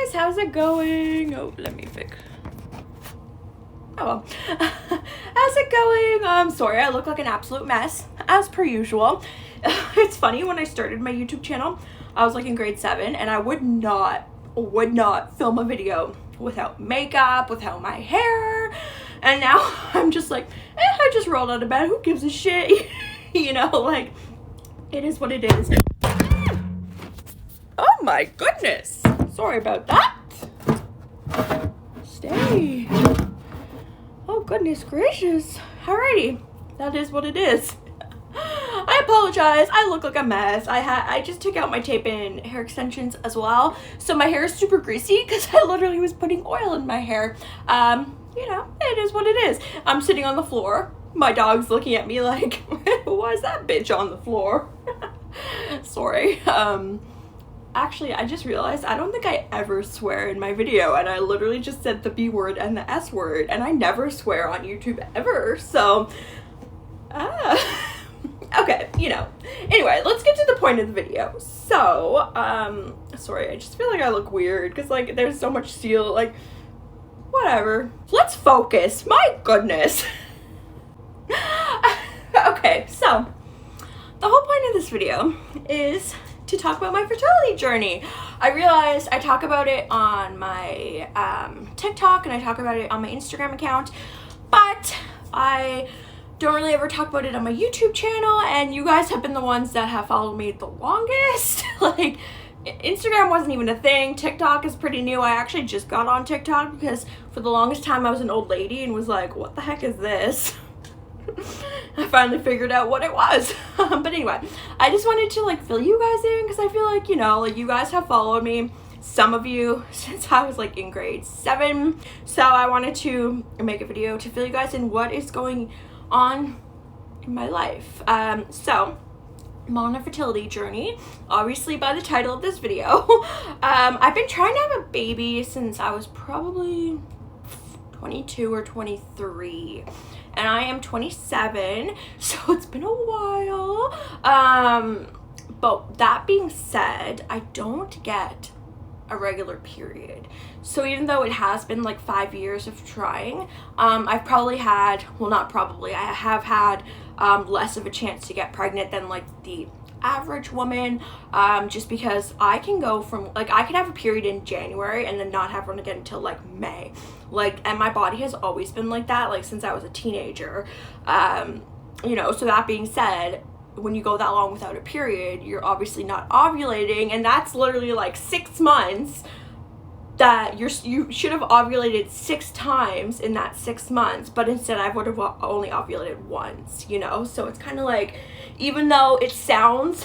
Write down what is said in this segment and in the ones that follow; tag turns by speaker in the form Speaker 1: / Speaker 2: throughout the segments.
Speaker 1: guys, how's it going? Oh, let me fix. Oh well. How's it going? Sorry, I look like an absolute mess, as per usual. It's funny, when I started my YouTube channel, I was like in grade 7, and I would not film a video without makeup, without my hair, and now I'm just like, I just rolled out of bed, who gives a shit? You know, like, it is what it is. Oh my goodness, sorry about that. Stay. Oh goodness gracious. Alrighty, that is what it is. I apologize, I look like a mess. I just took out my tape and hair extensions as well, so my hair is super greasy because I literally was putting oil in my hair. You know, it is what it is. I'm sitting on the floor, my dog's looking at me like, why is that bitch on the floor? Sorry. Actually, I just realized I don't think I ever swear in my video, and I literally just said the B word and the S word, and I never swear on YouTube ever, so okay, you know. Anyway, let's get to the point of the video. So, sorry, I just feel like I look weird because, like, there's so much steel, like, whatever. Let's focus. My goodness. Okay, so the whole point of this video is to talk about my fertility journey. I realized I talk about it on my TikTok, and I talk about it on my Instagram account, but I don't really ever talk about it on my YouTube channel, and you guys have been the ones that have followed me the longest. Like, Instagram wasn't even a thing. TikTok is pretty new. I actually just got on TikTok because for the longest time I was an old lady and was like, what the heck is this? I finally figured out what it was. But anyway, I just wanted to, like, fill you guys in because I feel like, you know, like, you guys have followed me, some of you, since I was like in grade 7. So I wanted to make a video to fill you guys in what is going on in my life. So I'm on a fertility journey, obviously by the title of this video. I've been trying to have a baby since I was probably 22 or 23, and I am 27, so it's been a while. But that being said, I don't get a regular period. So even though it has been like 5 years of trying, I've probably had, well, not probably, I have had less of a chance to get pregnant than like the average woman, just because I can go from, like, I could have a period in January and then not have one again until like May, like, and my body has always been like that, like, since I was a teenager. You know, so that being said, when you go that long without a period, you're obviously not ovulating, and that's literally like 6 months that you should have ovulated 6 times in that 6 months, but instead I would have only ovulated once, you know. So it's kind of like, even though it sounds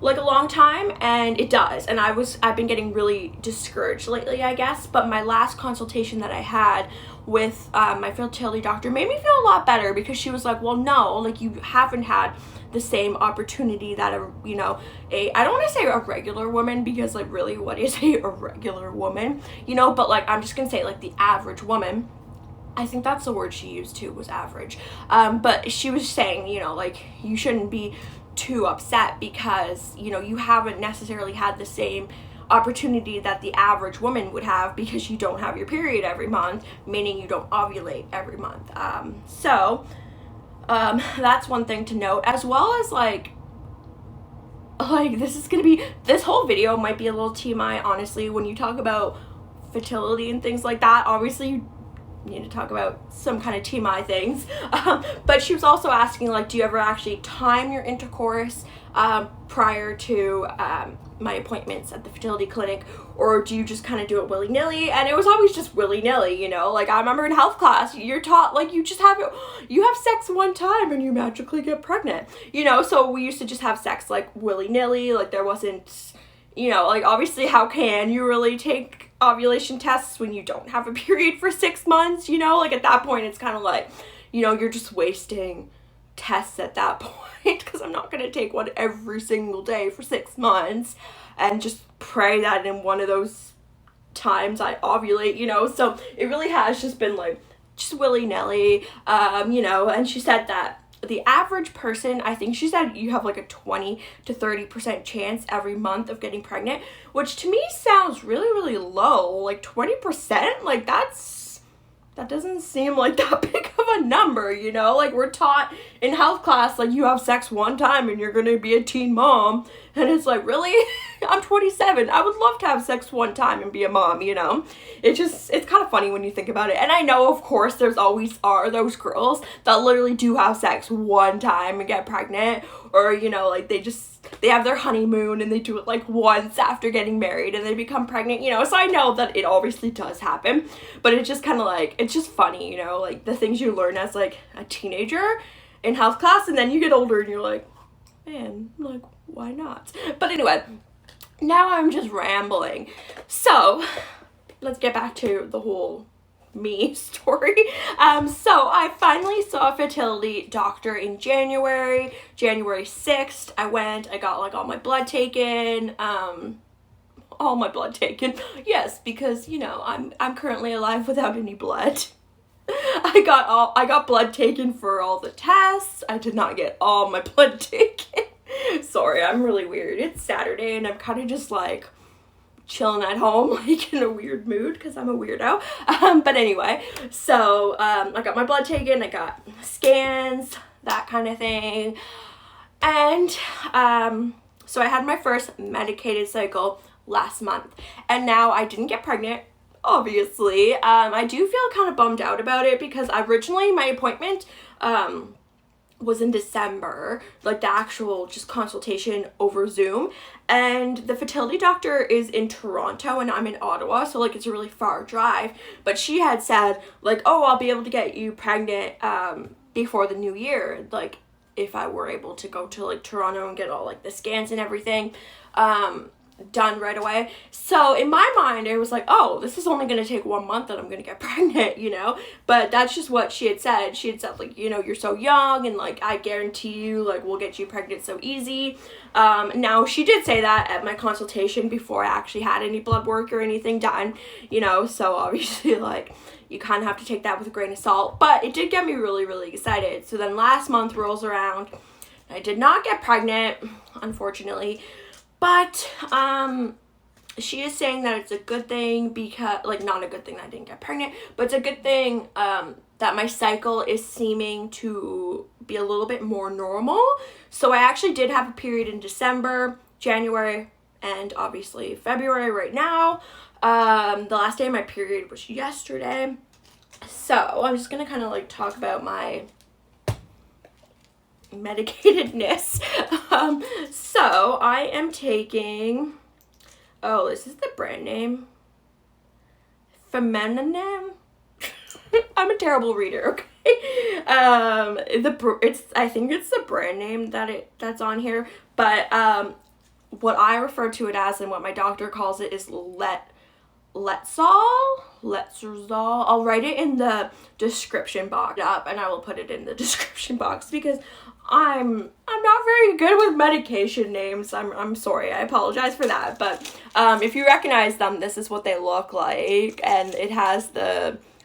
Speaker 1: like a long time, and it does, and I've been getting really discouraged lately, I guess, but my last consultation that I had with my fertility doctor made me feel a lot better, because she was like, well, no, like, you haven't had the same opportunity that I don't want to say a regular woman, because, like, really, what is a regular woman, you know, but, like, I'm just gonna say, like, the average woman. I think that's the word she used too, was average. But she was saying, you know, like, you shouldn't be too upset because, you know, you haven't necessarily had the same opportunity that the average woman would have, because you don't have your period every month, meaning you don't ovulate every month. That's one thing to note, as well as like this whole video might be a little TMI, honestly. When you talk about fertility and things like that, obviously you need to talk about some kind of TMI things. But she was also asking, like, do you ever actually time your intercourse prior to my appointments at the fertility clinic, or do you just kind of do it willy-nilly? And it was always just willy-nilly, you know. Like, I remember in health class, you're taught, like, you have sex one time and you magically get pregnant, you know. So we used to just have sex, like, willy-nilly. Like, there wasn't, you know, like, obviously, how can you really take ovulation tests when you don't have a period for 6 months, you know? Like, at that point, it's kind of like, you know, you're just wasting tests at that point, because I'm not going to take one every single day for 6 months and just pray that in one of those times I ovulate, you know. So it really has just been, like, just willy-nilly, you know. And she said that but the average person, I think she said you have like a 20 to 30% chance every month of getting pregnant, which to me sounds really, really low. Like 20%, like that doesn't seem like that big of a number, you know? Like, we're taught in health class, like, you have sex one time and you're gonna be a teen mom. And it's like, really? I'm 27. I would love to have sex one time and be a mom, you know? It's kind of funny when you think about it. And I know, of course, there's always are those girls that literally do have sex one time and get pregnant. Or, you know, like, they have their honeymoon and they do it like once after getting married and they become pregnant, you know. So I know that it obviously does happen, but it's just kind of like, it's just funny, you know, like the things you learn as like a teenager in health class, and then you get older and you're like, man, like, why not? But anyway, now I'm just rambling. So let's get back to the whole me story. So I finally saw a fertility doctor in January 6th. I got like all my blood taken. Yes, because, you know, I'm currently alive without any blood. I got blood taken for all the tests. I did not get all my blood taken. Sorry, I'm really weird. It's Saturday and I'm kind of just like chilling at home, like in a weird mood because I'm a weirdo. But anyway, so I got my blood taken, I got scans, that kind of thing. And so I had my first medicated cycle last month, and now I didn't get pregnant, obviously. I do feel kind of bummed out about it because originally my appointment was in December, like the actual just consultation over Zoom, and the fertility doctor is in Toronto and I'm in Ottawa, so like it's a really far drive. But she had said like, oh, I'll be able to get you pregnant before the new year, like if I were able to go to like Toronto and get all like the scans and everything done right away. So in my mind, it was like, oh, this is only going to take 1 month and I'm going to get pregnant, you know? But that's just what she had said. She had said, like, you know, you're so young and, like, I guarantee you, like, we'll get you pregnant so easy. Now, she did say that at my consultation before I actually had any blood work or anything done, you know? So obviously, like, you kind of have to take that with a grain of salt. But it did get me really, really excited. So then last month rolls around. I did not get pregnant, unfortunately. But she is saying that it's a good thing because, like, not a good thing that I didn't get pregnant, but it's a good thing that my cycle is seeming to be a little bit more normal. So I actually did have a period in December, January, and obviously February right now. The last day of my period was yesterday. So I'm just going to kind of, like, talk about my medicatedness. So I am taking, oh, this is the brand name, Feminine. I'm a terrible reader, okay? I think it's the brand name that's on here, but what I refer to it as and what my doctor calls it is letrzole. I'll write it in the description box up, and I will put it in the description box because I'm not very good with medication names. I'm sorry. I apologize for that. But if you recognize them, this is what they look like, and it has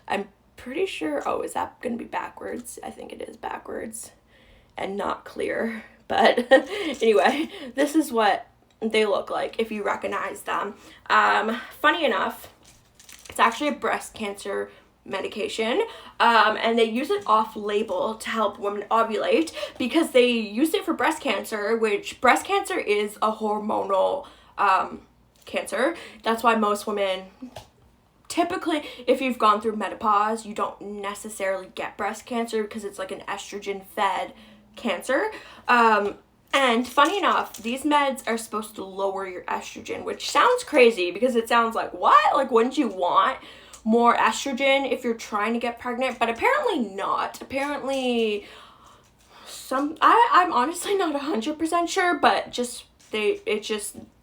Speaker 1: I'm pretty sure. Oh, is that gonna be backwards? I think it is backwards and not clear. But anyway, this is what they look like if you recognize them. Funny enough, it's actually a breast cancer medication, and they use it off-label to help women ovulate because they use it for breast cancer, which breast cancer is a hormonal cancer. That's why most women, typically, if you've gone through menopause, you don't necessarily get breast cancer because it's like an estrogen-fed cancer. And funny enough, these meds are supposed to lower your estrogen, which sounds crazy because it sounds like, what? Like, wouldn't you want more estrogen if you're trying to get pregnant? But apparently not. Apparently I'm honestly not 100% sure, but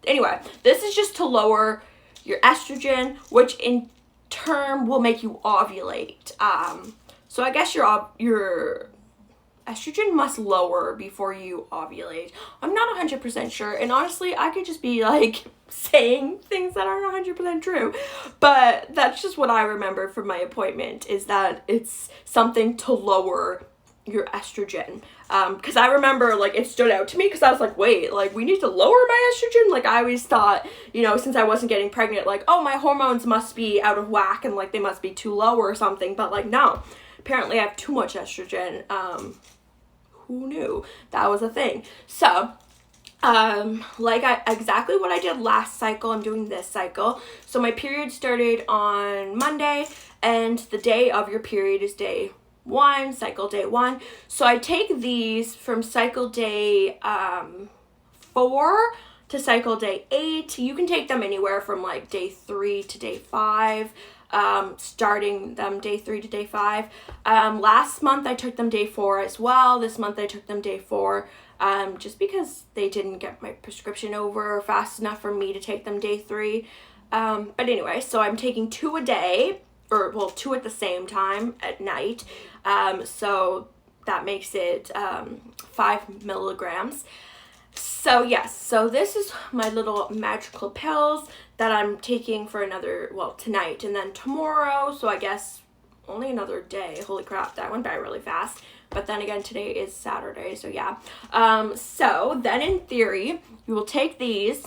Speaker 1: anyway, this is just to lower your estrogen, which in turn will make you ovulate. So I guess your estrogen must lower before you ovulate. I'm not 100% sure, and honestly, I could just be like saying things that aren't 100% true, but that's just what I remember from my appointment, is that it's something to lower your estrogen, because I remember, like, it stood out to me because I was like, wait, like, we need to lower my estrogen. Like, I always thought, you know, since I wasn't getting pregnant, like, oh, my hormones must be out of whack and, like, they must be too low or something. But, like, no, apparently I have too much estrogen. Who knew that was a thing? So exactly what I did last cycle, I'm doing this cycle. So my period started on Monday, and the day of your period is day 1, cycle day 1. So I take these from cycle day 4 to cycle day 8. You can take them anywhere from like day 3 to day 5. Starting them day 3 to day 5. Last month I took them day 4 as well. This month I took them day 4. Just because they didn't get my prescription over fast enough for me to take them day 3. But anyway, so I'm taking 2 a day, or well, 2 at the same time at night. So that makes it 5 milligrams. So yes, so this is my little magical pills that I'm taking for another, well, tonight and then tomorrow. So I guess only another day. Holy crap, that went by really fast. But then again, today is Saturday, so yeah. So then in theory, you will take these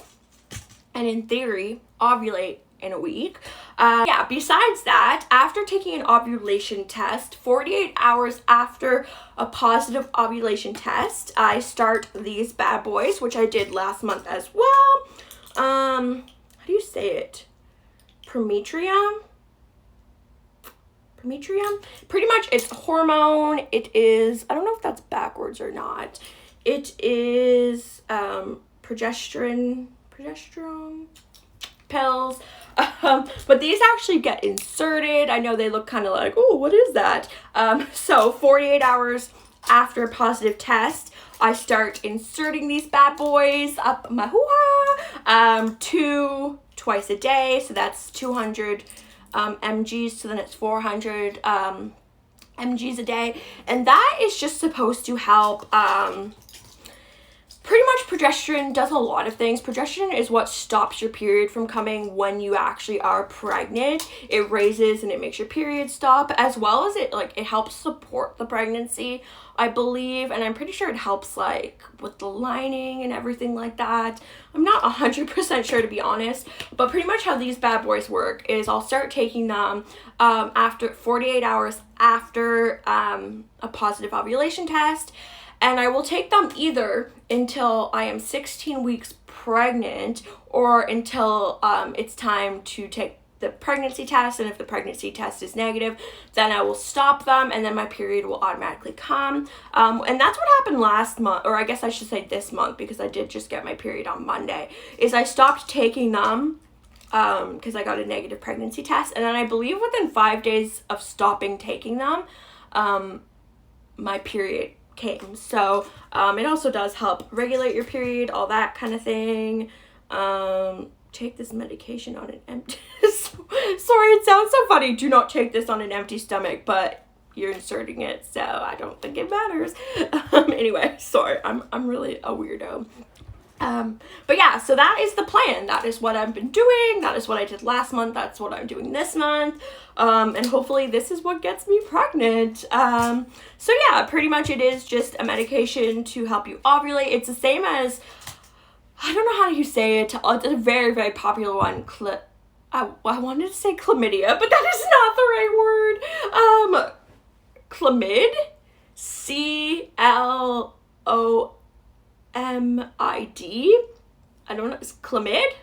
Speaker 1: and in theory ovulate in a week. Yeah, besides that, after taking an ovulation test, 48 hours after a positive ovulation test, I start these bad boys, which I did last month as well. How do you say it? Prometrium? Pretty much it's hormone. It is, I don't know if that's backwards or not. It is progesterone pills. But these actually get inserted. I know they look kind of like, oh, what is that? So 48 hours after a positive test, I start inserting these bad boys up my hoo-ha. 2 twice a day, so that's 200 mgs, so then it's 400 mgs a day, and that is just supposed to help. Pretty much progesterone does a lot of things. Progesterone is what stops your period from coming when you actually are pregnant. It raises and it makes your period stop, as well as it helps support the pregnancy, I believe, and I'm pretty sure it helps like with the lining and everything like that. I'm not 100% sure, to be honest, but pretty much how these bad boys work is I'll start taking them after 48 hours after a positive ovulation test. And I will take them either until I am 16 weeks pregnant or until it's time to take the pregnancy test. And if the pregnancy test is negative, then I will stop them and then my period will automatically come. And that's what happened last month, or I guess I should say this month, because I did just get my period on Monday, is I stopped taking them because I got a negative pregnancy test. And then I believe within 5 days of stopping taking them, my period came. So it also does help regulate your period, all that kind of thing. Take this medication on an empty sorry, it sounds so funny. Do not take this on an empty stomach, but you're inserting it, so I don't think it matters. Anyway, sorry, I'm really a weirdo. But yeah, so that is the plan. That is what I've been doing. That is what I did last month. That's what I'm doing this month. And hopefully this is what gets me pregnant. So yeah, pretty much it is just a medication to help you ovulate. It's the same as, I don't know how you say it. It's a very, very popular one. I wanted to say chlamydia, but that is not the right word. Chlamyd. C-L-O-M-I-D. I don't know. It's chlamyd,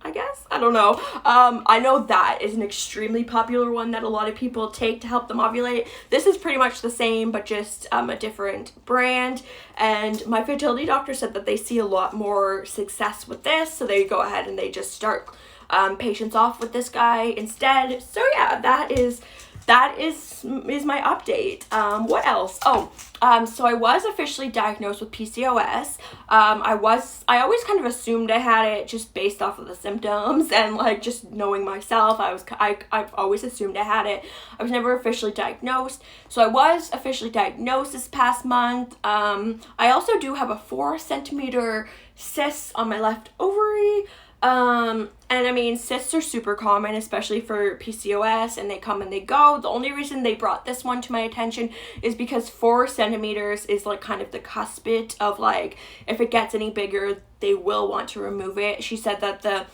Speaker 1: I guess. I don't know. I know that is an extremely popular one that a lot of people take to help them ovulate. This is pretty much the same, but just a different brand. And my fertility doctor said that they see a lot more success with this, so they go ahead and they just start patients off with this guy instead. So yeah, that is my update. What else? So I was officially diagnosed with PCOS. I always kind of assumed I had it just based off of the symptoms and like just knowing myself. I've always assumed I had it. I was never officially diagnosed. So I was officially diagnosed this past month. I also do have a 4 centimeter cyst on my left ovary. And I mean, cysts are super common, especially for PCOS, and they come and they go. The only reason they brought this one to my attention is because 4 centimeters is like kind of the cusp bit of like, if it gets any bigger, they will want to remove it. She said that the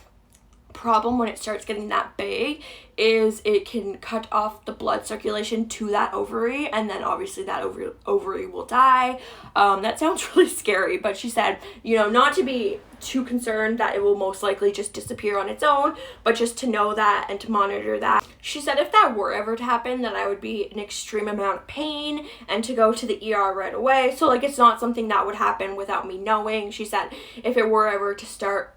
Speaker 1: problem when it starts getting that big is it can cut off the blood circulation to that ovary, and then obviously that ovary will die. That sounds really scary, but she said, you know, not to be too concerned that it will most likely just disappear on its own, but just to know that and to monitor that. She said if that were ever to happen, that I would be in extreme amount of pain and to go to the ER right away. So like, it's not something that would happen without me knowing. She said if it were ever to start,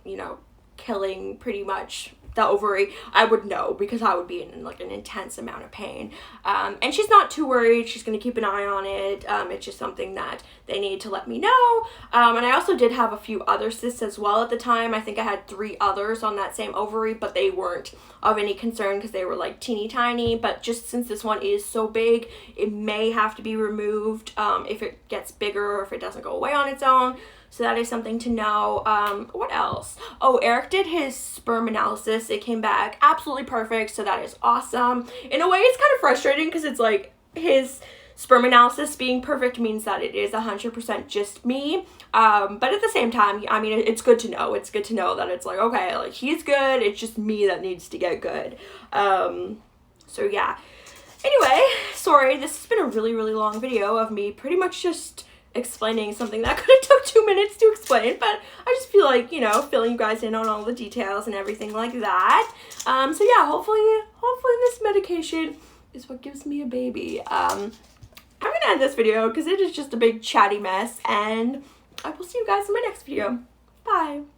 Speaker 1: you know, killing pretty much the ovary, I would know, because I would be in like an intense amount of pain. And she's not too worried. She's going to keep an eye on it. It's just something that they need to let me know. And I also did have a few other cysts as well at the time. I think I had 3 others on that same ovary, but they weren't of any concern because they were like teeny tiny. But just since this one is so big, it may have to be removed if it gets bigger or if it doesn't go away on its own. So that is something to know. What else? Oh, Eric did his sperm analysis. It came back absolutely perfect, so that is awesome. In a way, it's kind of frustrating because it's like his sperm analysis being perfect means that it is 100% just me. But at the same time, I mean, it's good to know. It's good to know that it's like, okay, like he's good. It's just me that needs to get good. So yeah. Anyway, sorry, this has been a really, really long video of me pretty much just explaining something that could have took 2 minutes to explain, but I just feel like, you know, filling you guys in on all the details and everything like that. So yeah, hopefully this medication is what gives me a baby. I'm gonna end this video because it is just a big chatty mess, and I will see you guys in my next video. Bye.